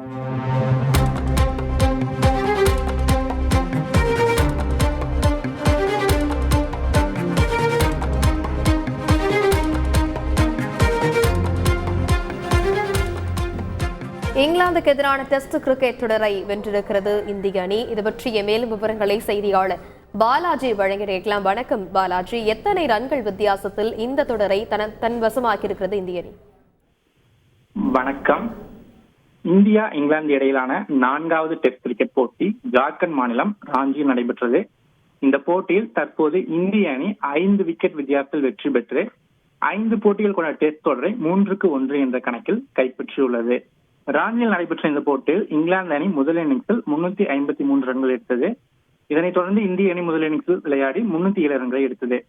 இங்கிலாந்துக்கு எதிரான test cricket தொடரை வென்றிருக்கிறது இந்திய அணி. இது பற்றிய மேலும் விவரங்களை செய்தியாளர் பாலாஜி வழங்கியிருக்கலாம். வணக்கம் பாலாஜி, எத்தனை ரன்கள் வித்தியாசத்தில் இந்த தொடரை தன் வசமாக்கியிருக்கிறது இந்திய அணி? வணக்கம். இந்தியா இங்கிலாந்து இடையிலான 4வது டெஸ்ட் கிரிக்கெட் போட்டி ஜார்க்கண்ட் மாநிலம் ராஞ்சியில் நடைபெற்றது. இந்த போட்டியில் தற்போது இந்திய அணி 5 விக்கெட் வித்தியாசத்தில் வெற்றி பெற்று 5 போட்டிகள் கொண்ட டெஸ்ட் தொடரை 3-1 என்ற கணக்கில் கைப்பற்றியுள்ளது. ராஞ்சியில் நடைபெற்ற இந்த போட்டியில் இங்கிலாந்து அணி முதல் இன்னிங்ஸில் 353 ரன்கள் எடுத்தது. இதனைத் தொடர்ந்து இந்திய அணி முதல் இன்னிங்ஸில் விளையாடி 307 ரன்களை எடுத்தது.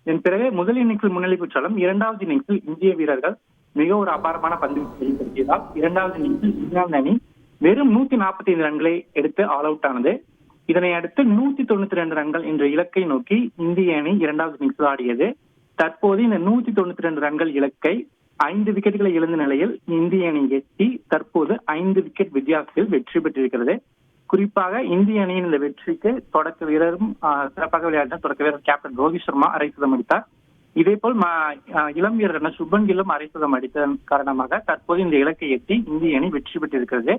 இதன் பிறகு முதல் இன்னிங்ஸில் முன்னிலை பெற்றாலும் 2வது இன்னிங்ஸில் இந்திய வீரர்கள் மிக ஒரு அபாரமான பந்து வெளிப்படுத்தியதால் 2வது இன்னிங்ஸில் இங்கிலாந்து அணி வெறும் 145 ரன்களை எடுத்து ஆல் அவுட் ஆனது. இதனை அடுத்து 192 ரன்கள் என்ற இலக்கை நோக்கி இந்திய அணி 2வது இன்னிங்ஸில் ஆடியது. தற்போது இந்த 192 ரன்கள் இலக்கை 5 விக்கெட்டுகளை இழந்த நிலையில் இந்திய அணி எட்டி தற்போது 5 விக்கெட் வித்தியாசத்தில் வெற்றி பெற்றிருக்கிறது. குறிப்பாக இந்திய அணியின் இந்த வெற்றிக்கு தொடக்க வீரரும் சிறப்பாக விளையாடின தொடக்க வீரர் கேப்டன் ரோஹித் சர்மா அரை சதம் அடித்தார். இதேபோல் இளம் வீரரான சுப்மன் கில்லும் அரை சதம் அடித்ததன் காரணமாக தற்போது இந்த இலக்கை எட்டி இந்திய அணி வெற்றி பெற்றிருக்கிறது.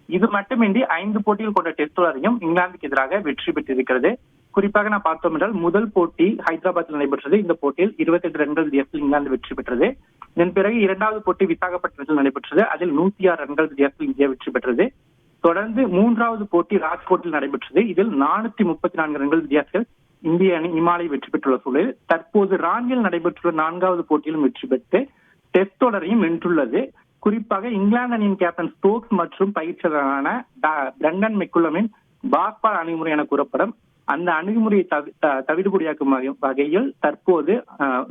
இது மட்டுமின்றி 5 போட்டிகள் கொண்ட டெஸ்ட் தொடரையும் இங்கிலாந்துக்கு எதிராக வெற்றி பெற்றிருக்கிறது. குறிப்பாக நான் பார்த்தோம் என்றால் முதல் போட்டி ஹைதராபாத்தில் நடைபெற்றது. இந்த போட்டியில் 28 ரன்கள் வித்தியாசத்தில் இங்கிலாந்து வெற்றி பெற்றது. இதன் பிறகு 2வது போட்டி விசாகப்பட்டினத்தில் நடைபெற்றது. அதில் 106 ரன்கள் வித்தியாசத்தில் இந்தியா வெற்றி பெற்றது. தொடர்ந்து 3வது போட்டி ராஜ்கோட்டில் நடைபெற்றது. இதில் 434 ரன்கள் வித்தியாசத்தில் இந்திய அணி இமாலயை வெற்றி பெற்றுள்ள சூழலில் தற்போது ராஞ்சியில் நடைபெற்றுள்ள 4வது போட்டியிலும் வெற்றி பெற்று டெஸ்ட் தொடரையும் வென்றுள்ளது. குறிப்பாக இங்கிலாந்து அணியின் கேப்டன் ஸ்டோக்ஸ் மற்றும் பயிற்சியாளரான பிரண்டன் மெக்குல்லமின் பாஸ்பால் அணுகுமுறை என கூறப்படும் அந்த அணுகுமுறையை தவிடுபொடியாக்கும் வகையில் தற்போது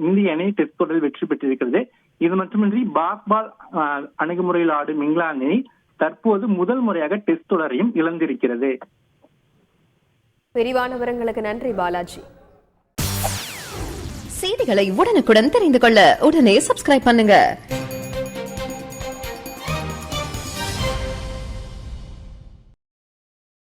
இந்திய அணி டெஸ்ட் தொடரில் வெற்றி பெற்றிருக்கிறது. இது மட்டுமின்றி பாஸ்பால் அணுகுமுறையில் ஆடும் இங்கிலாந்து அணி தற்போது முதல் முறையாக டெஸ்ட் தொடரையும் இழந்திருக்கிறது. விரிவான விவரங்களுக்கு நன்றி பாலாஜி. செய்திகளை உடனுக்குடன் தெரிந்து கொள்ள உடனே சப்ஸ்கிரைப் பண்ணுங்க.